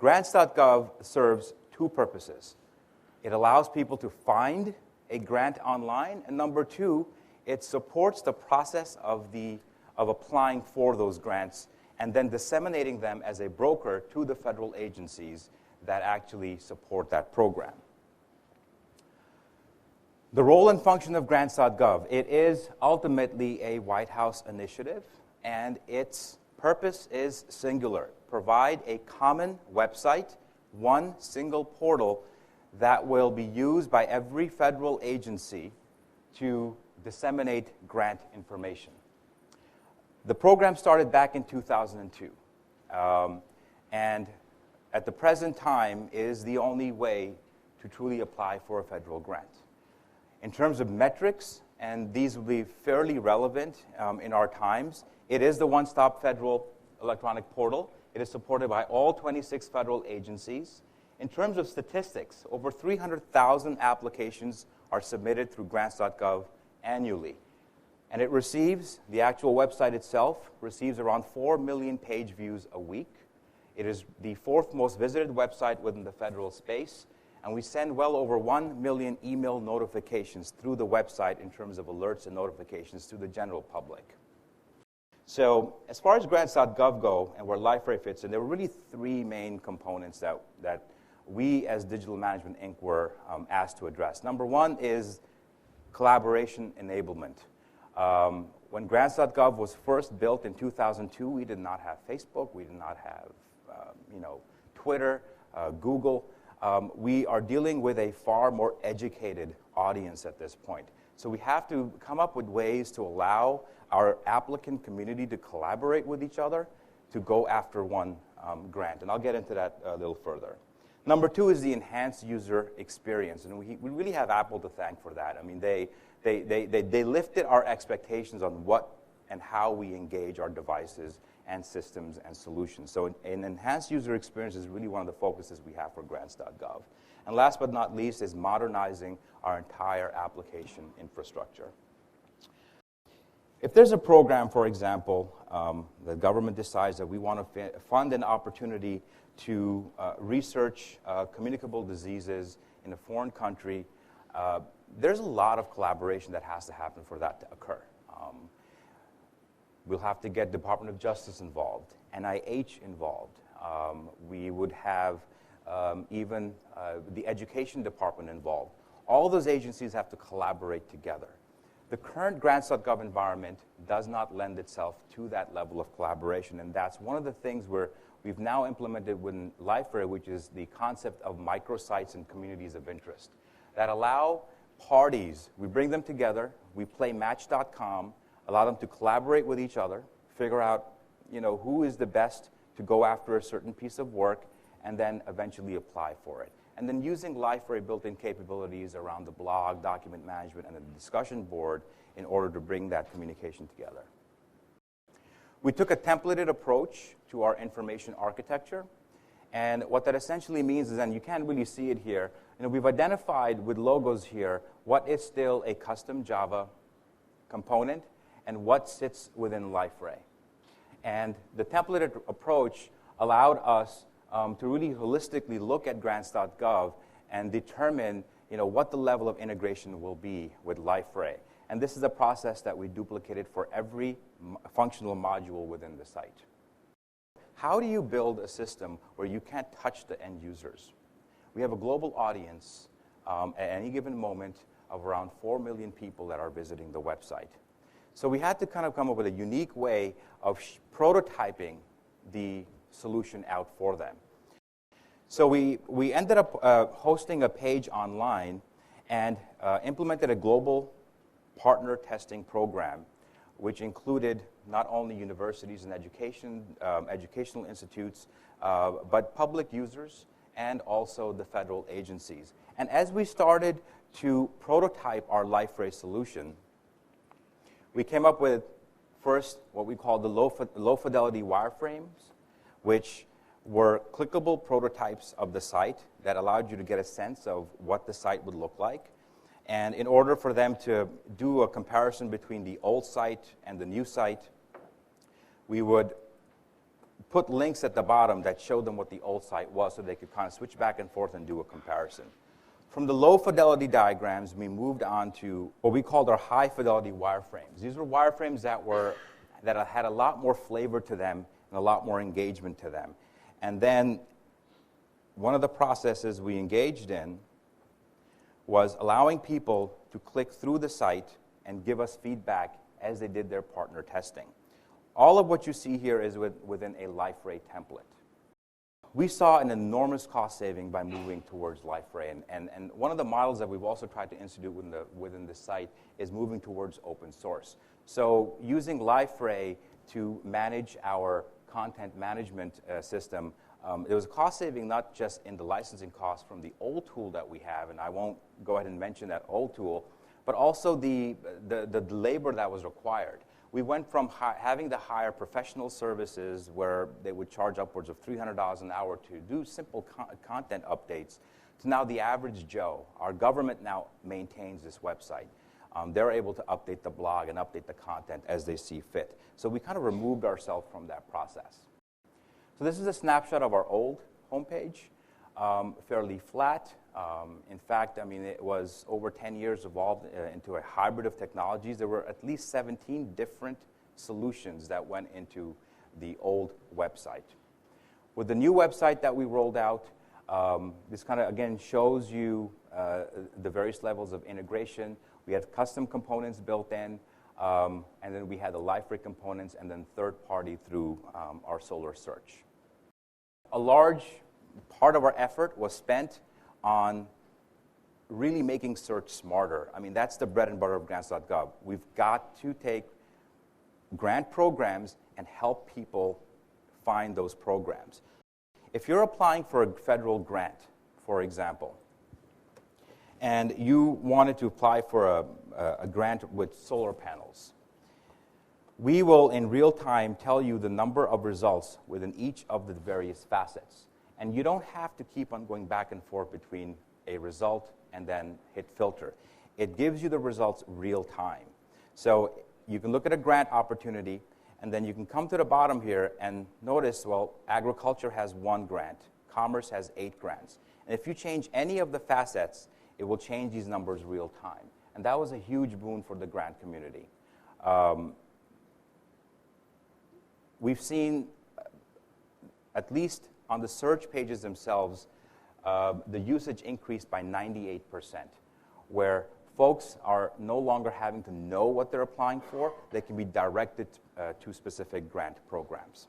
Grants.gov serves two purposes. It allows people to find a grant online, and number two, it supports the process of applying for those grants and then disseminating them as a broker to the federal agencies that actually support that program. The role and function of Grants.gov, it is ultimately a White House initiative, and its purpose is singular: provide a common website, one single portal that will be used by every federal agency to disseminate grant information. The program started back in 2002, and at the present time is the only way to truly apply for a federal grant. In terms of metrics, and these will be fairly relevant in our times, it is the one-stop federal electronic portal. It is supported by all 26 federal agencies. In terms of statistics, over 300,000 applications are submitted through Grants.gov annually. And it receives, the actual website itself, receives around 4 million page views a week. It is the fourth most visited website within the federal space, and we send well over 1 million email notifications through the website in terms of alerts and notifications to the general public. So as far as Grants.gov go and where Liferay fits in, there were really three main components that we as Digital Management Inc. were asked to address. Number one is collaboration enablement. When Grants.gov was first built in 2002, we did not have Facebook, we did not have Twitter, Google. We are dealing with a far more educated audience at this point. So we have to come up with ways to allow our applicant community to collaborate with each other to go after one grant. And I'll get into that a little further. Number two is the enhanced user experience. And we really have Apple to thank for that. I mean, they lifted our expectations on what and how we engage our devices and systems and solutions. So an enhanced user experience is really one of the focuses we have for Grants.gov. And last but not least is modernizing our entire application infrastructure. If there's a program, for example, the government decides that we want to fund an opportunity to research communicable diseases in a foreign country, there's a lot of collaboration that has to happen for that to occur. We'll have to get Department of Justice involved, NIH involved. We would have even the Education Department involved. All those agencies have to collaborate together. The current Grants.gov environment does not lend itself to that level of collaboration, and that's one of the things where we've now implemented within Liferay, which is the concept of microsites and communities of interest that allow parties, we bring them together, we play Match.com, allow them to collaborate with each other, figure out who is the best to go after a certain piece of work, and then eventually apply for it. And then using Liferay built-in capabilities around the blog, document management, and the discussion board in order to bring that communication together. We took a templated approach to our information architecture, and what that essentially means is, and you can't really see it here, we've identified with logos here what is still a custom Java component and what sits within Liferay. And the templated approach allowed us to really holistically look at Grants.gov and determine what the level of integration will be with Liferay. And this is a process that we duplicated for every functional module within the site. How do you build a system where you can't touch the end users? We have a global audience at any given moment of around 4 million people that are visiting the website. So we had to kind of come up with a unique way of prototyping the solution out for them. So we ended up hosting a page online and implemented a global partner testing program, which included not only universities and educational institutes, but public users and also the federal agencies. And as we started to prototype our Liferay solution, we came up with first what we call the low fidelity wireframes, which were clickable prototypes of the site that allowed you to get a sense of what the site would look like. And in order for them to do a comparison between the old site and the new site, we would put links at the bottom that showed them what the old site was so they could kind of switch back and forth and do a comparison. From the low fidelity diagrams, we moved on to what we called our high fidelity wireframes. These were wireframes that had a lot more flavor to them and a lot more engagement to them. And then one of the processes we engaged in was allowing people to click through the site and give us feedback as they did their partner testing. All of what you see here is within a LifeRay template. We saw an enormous cost saving by moving towards LifeRay, and one of the models that we've also tried to institute within the site is moving towards open source. So using LifeRay to manage our content management system, there was a cost saving not just in the licensing cost from the old tool that we have, and I won't go ahead and mention that old tool, but also the labor that was required. We went from having to hire professional services where they would charge upwards of $300 an hour to do simple content updates to now the average Joe. Our government now maintains this website. They're able to update the blog and update the content as they see fit. So we kind of removed ourselves from that process. So this is a snapshot of our old homepage, fairly flat. In fact, I mean, it was over 10 years evolved into a hybrid of technologies. There were at least 17 different solutions that went into the old website. With the new website that we rolled out, this kind of, again, shows you the various levels of integration. We had custom components built in, and then we had the LifeRay components, and then third-party through our Solar Search. A large part of our effort was spent on really making search smarter. I mean, that's the bread and butter of Grants.gov. We've got to take grant programs and help people find those programs. If you're applying for a federal grant, for example, and you wanted to apply for a grant with solar panels, we will in real time tell you the number of results within each of the various facets. And you don't have to keep on going back and forth between a result and then hit filter. It gives you the results real time. So you can look at a grant opportunity, and then you can come to the bottom here and notice, well, agriculture has 1 grant, commerce has 8 grants. And if you change any of the facets, it will change these numbers real time. And that was a huge boon for the grant community. We've seen, at least on the search pages themselves, the usage increased by 98%, where folks are no longer having to know what they're applying for. They can be directed to specific grant programs.